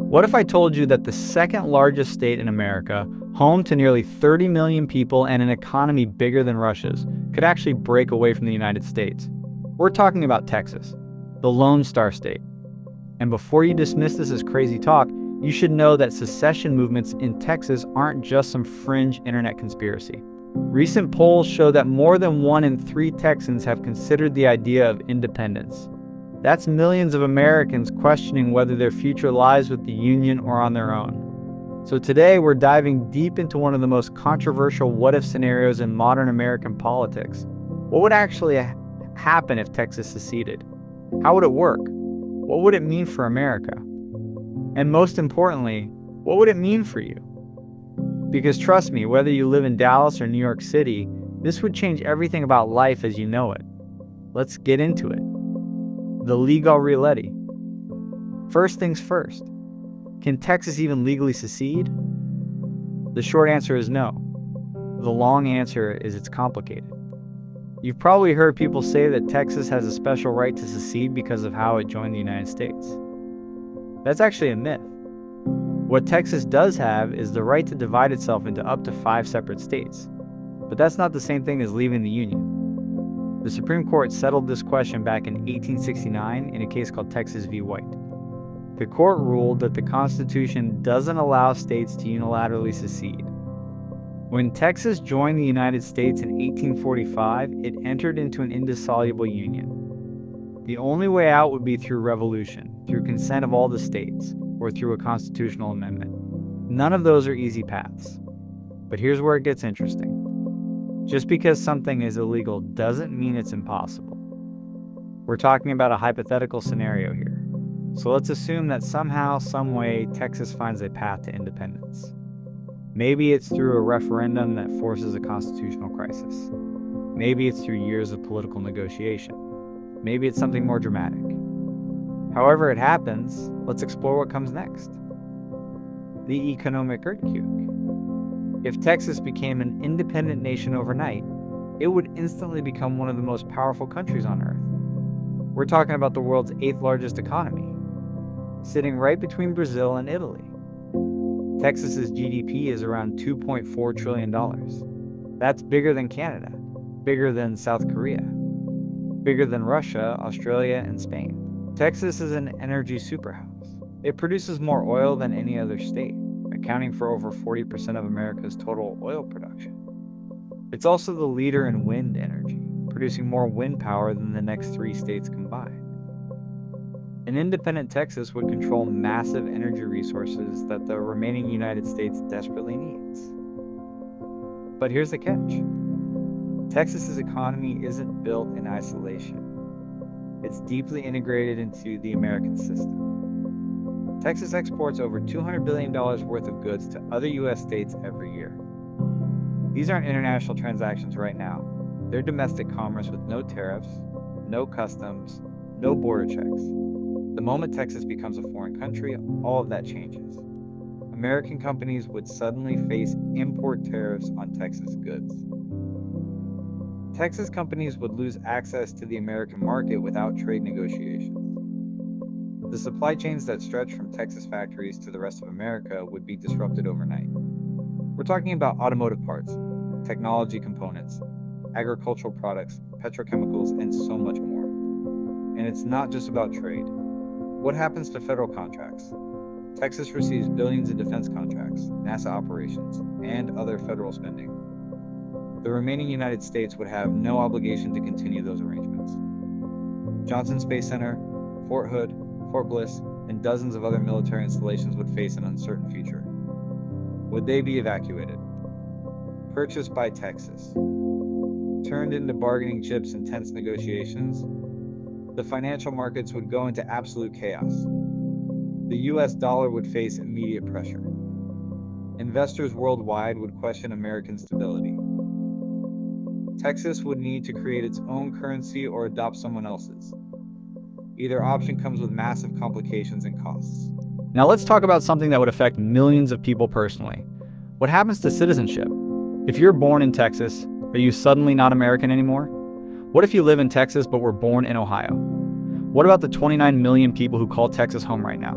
What if I told you that the second largest state in America, home to nearly 30 million people and an economy bigger than Russia's, could actually break away from the United States? We're talking about Texas, the Lone Star State. And before you dismiss this as crazy talk, you should know that secession movements in Texas aren't just some fringe internet conspiracy. Recent polls show that more than 1 in 3 Texans have considered the idea of independence. That's millions of Americans questioning whether their future lies with the Union or on their own. So today we're diving deep into one of the most controversial what-if scenarios in modern American politics. What would actually happen if Texas seceded? How would it work? What would it mean for America? And most importantly, what would it mean for you? Because trust me, whether you live in Dallas or New York City, this would change everything about life as you know it. Let's get into it. The legal roulette. First things first. Can Texas even legally secede? The short answer is no. The long answer is it's complicated. You've probably heard people say that Texas has a special right to secede because of how it joined the United States. That's actually a myth. What Texas does have is the right to divide itself into up to 5 separate states. But that's not the same thing as leaving the Union. The Supreme Court settled this question back in 1869 in a case called Texas v. White. The court ruled that the Constitution doesn't allow states to unilaterally secede. When Texas joined the United States in 1845, it entered into an indissoluble union. The only way out would be through revolution, through consent of all the states, or through a constitutional amendment. None of those are easy paths. But here's where it gets interesting. Just because something is illegal doesn't mean it's impossible. We're talking about a hypothetical scenario here. So let's assume that somehow, some way, Texas finds a path to independence. Maybe it's through a referendum that forces a constitutional crisis. Maybe it's through years of political negotiation. Maybe it's something more dramatic. However it happens, let's explore what comes next. The economic earthquake. If Texas became an independent nation overnight, it would instantly become one of the most powerful countries on earth. We're talking about the world's 8th largest economy, sitting right between Brazil and Italy. Texas's GDP is around $2.4 trillion. That's bigger than Canada, bigger than South Korea, bigger than Russia, Australia, and Spain. Texas is an energy superhouse. It produces more oil than any other state, accounting for over 40% of America's total oil production. It's also the leader in wind energy, producing more wind power than the next 3 states combined. An independent Texas would control massive energy resources that the remaining United States desperately needs. But here's the catch. Texas's economy isn't built in isolation. It's deeply integrated into the American system. Texas exports over $200 billion worth of goods to other U.S. states every year. These aren't international transactions right now. They're domestic commerce with no tariffs, no customs, no border checks. The moment Texas becomes a foreign country, all of that changes. American companies would suddenly face import tariffs on Texas goods. Texas companies would lose access to the American market without trade negotiations. The supply chains that stretch from Texas factories to the rest of America would be disrupted overnight. We're talking about automotive parts, technology components, agricultural products, petrochemicals, and so much more. And it's not just about trade. What happens to federal contracts? Texas receives billions in defense contracts, NASA operations, and other federal spending. The remaining United States would have no obligation to continue those arrangements. Johnson Space Center, Fort Hood, Fort Bliss, and dozens of other military installations would face an uncertain future. Would they be evacuated? Purchased by Texas? Turned into bargaining chips in tense negotiations? The financial markets would go into absolute chaos. The US dollar would face immediate pressure. Investors worldwide would question American stability. Texas would need to create its own currency or adopt someone else's. Either option comes with massive complications and costs. Now let's talk about something that would affect millions of people personally. What happens to citizenship? If you're born in Texas, are you suddenly not American anymore? What if you live in Texas but were born in Ohio? What about the 29 million people who call Texas home right now?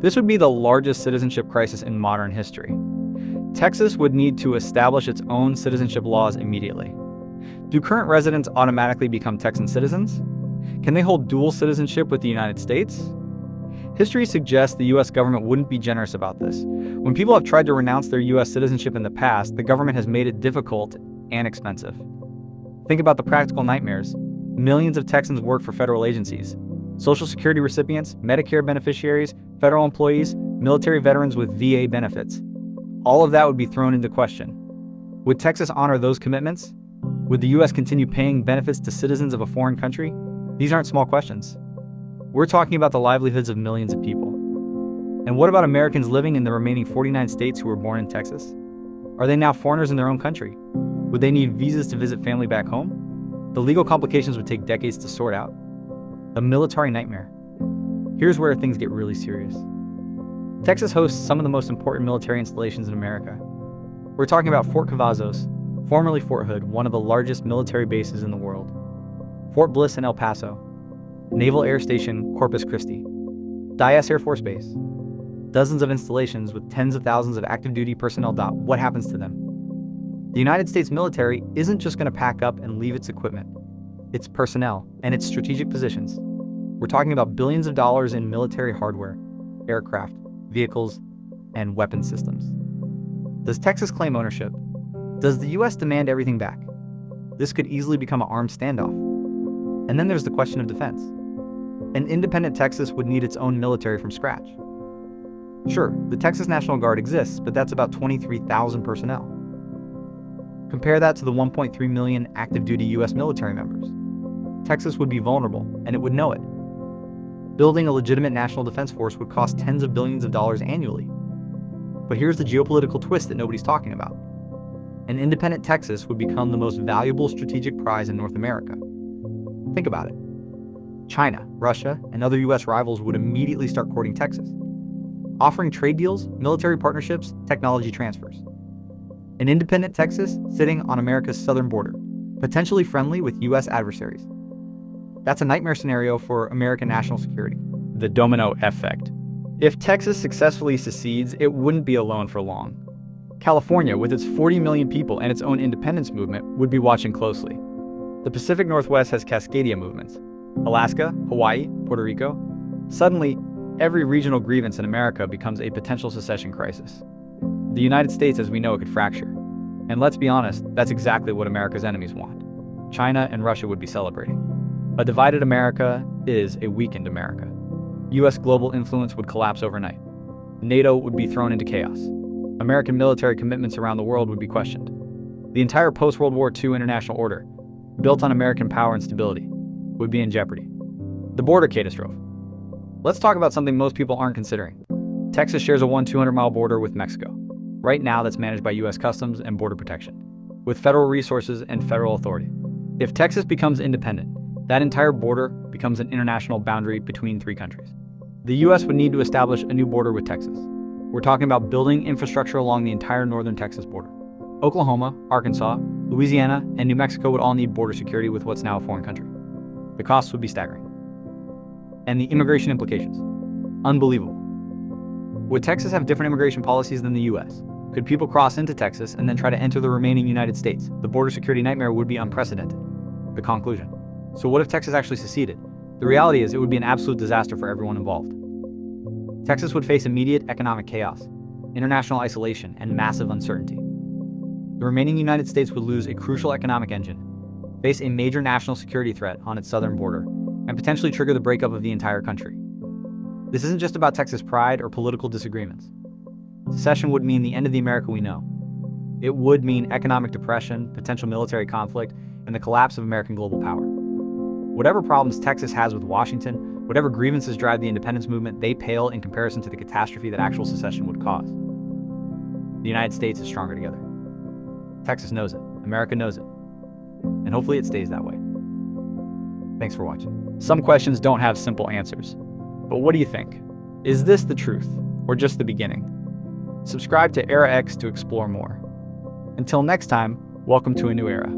This would be the largest citizenship crisis in modern history. Texas would need to establish its own citizenship laws immediately. Do current residents automatically become Texan citizens? Can they hold dual citizenship with the United States? History suggests the U.S. government wouldn't be generous about this. When people have tried to renounce their U.S. citizenship in the past, the government has made it difficult and expensive. Think about the practical nightmares. Millions of Texans work for federal agencies. Social Security recipients, Medicare beneficiaries, federal employees, military veterans with VA benefits. All of that would be thrown into question. Would Texas honor those commitments? Would the U.S. continue paying benefits to citizens of a foreign country? These aren't small questions. We're talking about the livelihoods of millions of people. And what about Americans living in the remaining 49 states who were born in Texas? Are they now foreigners in their own country? Would they need visas to visit family back home? The legal complications would take decades to sort out. A military nightmare. Here's where things get really serious. Texas hosts some of the most important military installations in America. We're talking about Fort Cavazos, formerly Fort Hood, one of the largest military bases in the world. Fort Bliss in El Paso, Naval Air Station Corpus Christi, Dyess Air Force Base. Dozens of installations with tens of thousands of active duty personnel. What happens to them? The United States military isn't just going to pack up and leave its equipment, its personnel, and its strategic positions. We're talking about billions of dollars in military hardware, aircraft, vehicles, and weapon systems. Does Texas claim ownership? Does the U.S. demand everything back? This could easily become an armed standoff. And then there's the question of defense. An independent Texas would need its own military from scratch. Sure, the Texas National Guard exists, but that's about 23,000 personnel. Compare that to the 1.3 million active duty U.S. military members. Texas would be vulnerable, and it would know it. Building a legitimate national defense force would cost tens of billions of dollars annually. But here's the geopolitical twist that nobody's talking about. An independent Texas would become the most valuable strategic prize in North America. Think about it. China, Russia, and other U.S. rivals would immediately start courting Texas, offering trade deals, military partnerships, technology transfers. An independent Texas sitting on America's southern border, potentially friendly with U.S. adversaries. That's a nightmare scenario for American national security. The domino effect. If Texas successfully secedes, it wouldn't be alone for long. California, with its 40 million people and its own independence movement, would be watching closely. The Pacific Northwest has Cascadia movements. Alaska, Hawaii, Puerto Rico. Suddenly, every regional grievance in America becomes a potential secession crisis. The United States as we know it could fracture. And let's be honest, that's exactly what America's enemies want. China and Russia would be celebrating. A divided America is a weakened America. U.S. global influence would collapse overnight. NATO would be thrown into chaos. American military commitments around the world would be questioned. The entire post-World War II international order, built on American power and stability, would be in jeopardy. The border catastrophe. Let's talk about something most people aren't considering. Texas shares a 200-mile border with Mexico. Right now, that's managed by U.S. Customs and Border Protection, with federal resources and federal authority. If Texas becomes independent, that entire border becomes an international boundary between three countries. The U.S. would need to establish a new border with Texas. We're talking about building infrastructure along the entire northern Texas border. Oklahoma, Arkansas, Louisiana, and New Mexico would all need border security with what's now a foreign country. The costs would be staggering. And the immigration implications. Unbelievable. Would Texas have different immigration policies than the U.S.? Could people cross into Texas and then try to enter the remaining United States? The border security nightmare would be unprecedented. The conclusion. So what if Texas actually seceded? The reality is it would be an absolute disaster for everyone involved. Texas would face immediate economic chaos, international isolation, and massive uncertainty. The remaining United States would lose a crucial economic engine, face a major national security threat on its southern border, and potentially trigger the breakup of the entire country. This isn't just about Texas pride or political disagreements. Secession would mean the end of the America we know. It would mean economic depression, potential military conflict, and the collapse of American global power. Whatever problems Texas has with Washington, whatever grievances drive the independence movement, they pale in comparison to the catastrophe that actual secession would cause. The United States is stronger together. Texas knows it. America knows it. And hopefully it stays that way. Thanks for watching. Some questions don't have simple answers. But what do you think? Is this the truth, or just the beginning? Subscribe to Era X to explore more. Until next time, welcome to a new era.